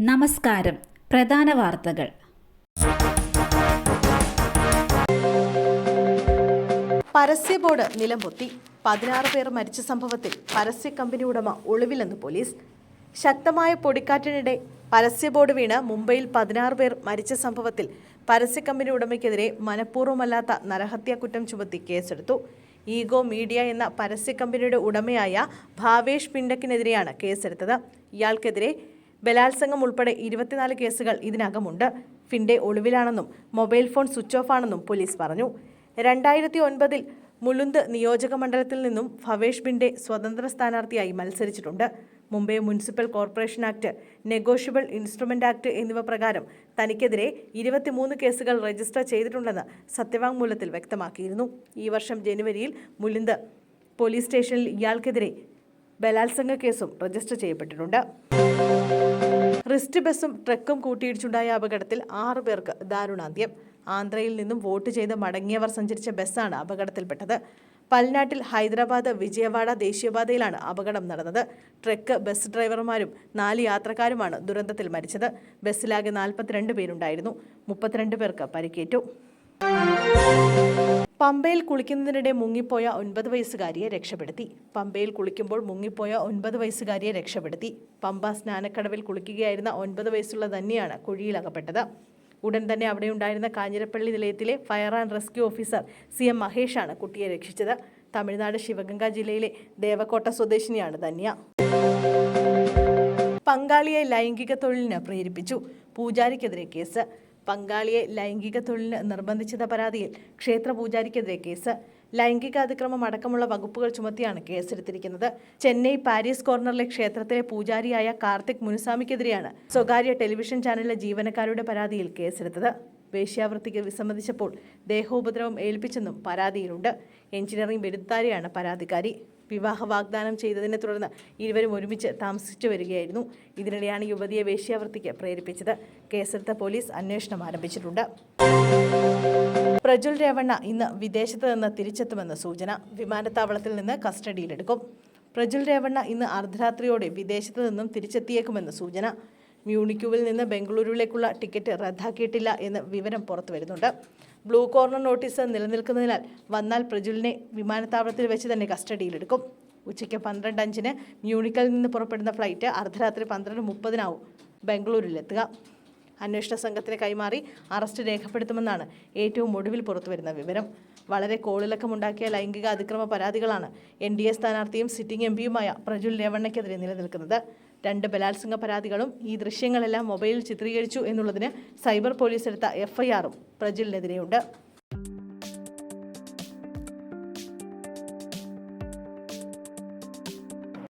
നമസ്കാരം. പ്രധാന വാർത്തകൾ. പരസ്യ ബോർഡ് നിലംപൊത്തി. 16 പേർ മരിച്ച സംഭവത്തിൽ പരസ്യ കമ്പനി ഉടമ ഒളിവിലെന്ന് പോലീസ്. ശക്തമായ പൊടിക്കാറ്റിനിടെ പരസ്യ ബോർഡ് വീണ് മുംബൈയിൽ 16 പേർ മരിച്ച സംഭവത്തിൽ പരസ്യ കമ്പനി ഉടമയ്ക്കെതിരെ മനഃപൂർവ്വമല്ലാത്ത നരഹത്യാ കുറ്റം ചുമത്തി കേസെടുത്തു. ഈഗോ മീഡിയ എന്ന പരസ്യ കമ്പനിയുടെ ഉടമയായ ഭാവേഷ് പിണ്ടക്കിനെതിരെയാണ് കേസെടുത്തത്. ഇയാൾക്കെതിരെ ബലാത്സംഗം ഉൾപ്പെടെ 24 കേസുകൾ ഇതിനകമുണ്ട്. ഫിൻഡെ ഒളിവിലാണെന്നും മൊബൈൽ ഫോൺ സ്വിച്ച് ഓഫ് ആണെന്നും പോലീസ് പറഞ്ഞു. 2009 മുലുന്ദ് നിയോജക മണ്ഡലത്തിൽ നിന്നും ഭവേഷ് പിണ്ടെ സ്വതന്ത്ര സ്ഥാനാർത്ഥിയായി മത്സരിച്ചിട്ടുണ്ട്. Mumbai municipal corporation act, negotiable instrument act എന്നിവ പ്രകാരം തനിക്കെതിരെ 23 കേസുകൾ രജിസ്റ്റർ ചെയ്തിട്ടുണ്ടെന്ന് സത്യവാങ്മൂലത്തിൽ വ്യക്തമാക്കിയിരുന്നു. ഈ വർഷം ജനുവരിയിൽ മുലുന്ദ് പോലീസ് സ്റ്റേഷനിൽ ഇയാൾക്കെതിരെ ബലാത്സംഗ കേസും രജിസ്റ്റർ ചെയ്യപ്പെട്ടിട്ടുണ്ട്. റിസ്റ്റ് ബസും ട്രക്കും കൂട്ടിയിടിച്ചുണ്ടായ അപകടത്തിൽ 6 പേർക്ക് ദാരുണാന്ത്യം. ആന്ധ്രയിൽ നിന്നും വോട്ട് ചെയ്ത് മടങ്ങിയവർ സഞ്ചരിച്ച ബസ്സാണ് അപകടത്തിൽപ്പെട്ടത്. പൽനാട്ടിൽ ഹൈദരാബാദ് വിജയവാഡ ദേശീയപാതയിലാണ് അപകടം നടന്നത്. ട്രക്ക് ബസ് ഡ്രൈവർമാരും 4 യാത്രക്കാരുമാണ് ദുരന്തത്തിൽ മരിച്ചത്. ബസ്സിലാകെ 42 പേരുണ്ടായിരുന്നു. 32 പേർക്ക് പരിക്കേറ്റു. പമ്പയിൽ കുളിക്കുന്നതിനിടെ മുങ്ങിപ്പോയ 9 വയസ്സുകാരിയെ രക്ഷപ്പെടുത്തി. പമ്പയിൽ കുളിക്കുമ്പോൾ മുങ്ങിപ്പോയ 9 വയസ്സുകാരിയെ രക്ഷപ്പെടുത്തി. പമ്പ സ്നാനക്കടവിൽ കുളിക്കുകയായിരുന്ന 9 വയസ്സുള്ള ധന്യയാണ് കുഴിയിലകപ്പെട്ടത്. ഉടൻ തന്നെ അവിടെയുണ്ടായിരുന്ന കാഞ്ഞിരപ്പള്ളി നിലയത്തിലെ fire and rescue officer CM മഹേഷാണ് കുട്ടിയെ രക്ഷിച്ചത്. തമിഴ്നാട് ശിവഗംഗ ജില്ലയിലെ ദേവക്കോട്ട സ്വദേശിനിയാണ് ധന്യ. പങ്കാളിയെ ലൈംഗിക തൊഴിലിന് പ്രേരിപ്പിച്ചു. പൂജാരിക്കെതിരെ കേസ്. പങ്കാളിയെ ലൈംഗിക തൊഴിലിന് നിർബന്ധിച്ചത പരാതിയിൽ ക്ഷേത്ര പൂജാരിക്കെതിരെ കേസ്. ലൈംഗിക അതിക്രമം അടക്കമുള്ള വകുപ്പുകൾ ചുമത്തിയാണ് കേസെടുത്തിരിക്കുന്നത്. ചെന്നൈ പാരീസ് കോർണറിലെ ക്ഷേത്രത്തിലെ പൂജാരിയായ കാർത്തിക് മുനുസ്വാമിക്കെതിരെയാണ് സ്വകാര്യ ടെലിവിഷൻ ചാനലിലെ ജീവനക്കാരുടെ പരാതിയിൽ കേസെടുത്തത്. വേശ്യാവൃത്തിക്ക് വിസമ്മതിച്ചപ്പോൾ ദേഹോപദ്രവം ഏൽപ്പിച്ചെന്നും പരാതിയിലുണ്ട്. എഞ്ചിനീയറിംഗ് ബിരുദധാരിയാണ് പരാതിക്കാരി. വിവാഹ വാഗ്ദാനം ചെയ്തതിനെ തുടർന്ന് ഇരുവരും ഒരുമിച്ച് താമസിച്ചു വരികയായിരുന്നു. ഇതിനിടെയാണ് യുവതിയെ വേശ്യാവൃത്തിക്ക് പ്രേരിപ്പിച്ചത്. കേസെടുത്ത പോലീസ് അന്വേഷണം ആരംഭിച്ചിട്ടുണ്ട്. പ്രജ്വൽ രേവണ്ണ ഇന്ന് വിദേശത്ത് നിന്ന് തിരിച്ചെത്തുമെന്ന് സൂചന. വിമാനത്താവളത്തിൽ നിന്ന് കസ്റ്റഡിയിലെടുക്കും. പ്രജ്വൽ രേവണ്ണ ഇന്ന് അർദ്ധരാത്രിയോടെ വിദേശത്ത് നിന്നും തിരിച്ചെത്തിയേക്കുമെന്ന് സൂചന. മ്യൂണിക്കുവിൽ നിന്ന് ബംഗളൂരുവിലേക്കുള്ള ടിക്കറ്റ് റദ്ദാക്കിയിട്ടില്ല എന്ന് വിവരം പുറത്തുവരുന്നുണ്ട്. ബ്ലൂ കോർണർ നോട്ടീസ് നിലനിൽക്കുന്നതിനാൽ വന്നാൽ പ്രജ്വലിനെ വിമാനത്താവളത്തിൽ വെച്ച് തന്നെ കസ്റ്റഡിയിലെടുക്കും. ഉച്ചയ്ക്ക് 12:05 മ്യൂണിക്കിൽ നിന്ന് പുറപ്പെടുന്ന ഫ്ലൈറ്റ് അർദ്ധരാത്രി 12:30 ബംഗളൂരിലെത്തുക. അന്വേഷണ സംഘത്തിന് കൈമാറി അറസ്റ്റ് രേഖപ്പെടുത്തുമെന്നാണ് ഏറ്റവും ഒടുവിൽ പുറത്തുവരുന്ന വിവരം. വളരെ കോളിളക്കമുണ്ടാക്കിയ ലൈംഗിക അതിക്രമ പരാതികളാണ് NDA സ്ഥാനാർത്ഥിയും സിറ്റിംഗ് MP-യുമായ പ്രജ്വൽ രേവണ്ണയ്ക്കെതിരെ നിലനിൽക്കുന്നത്. 2 ബലാത്സംഗ പരാതികളും ഈ ദൃശ്യങ്ങളെല്ലാം മൊബൈലിൽ ചിത്രീകരിച്ചു എന്നുള്ളതിന് സൈബർ പോലീസ് എടുത്ത FIR-ഉം പ്രജ്വലിനെതിരെയുണ്ട്.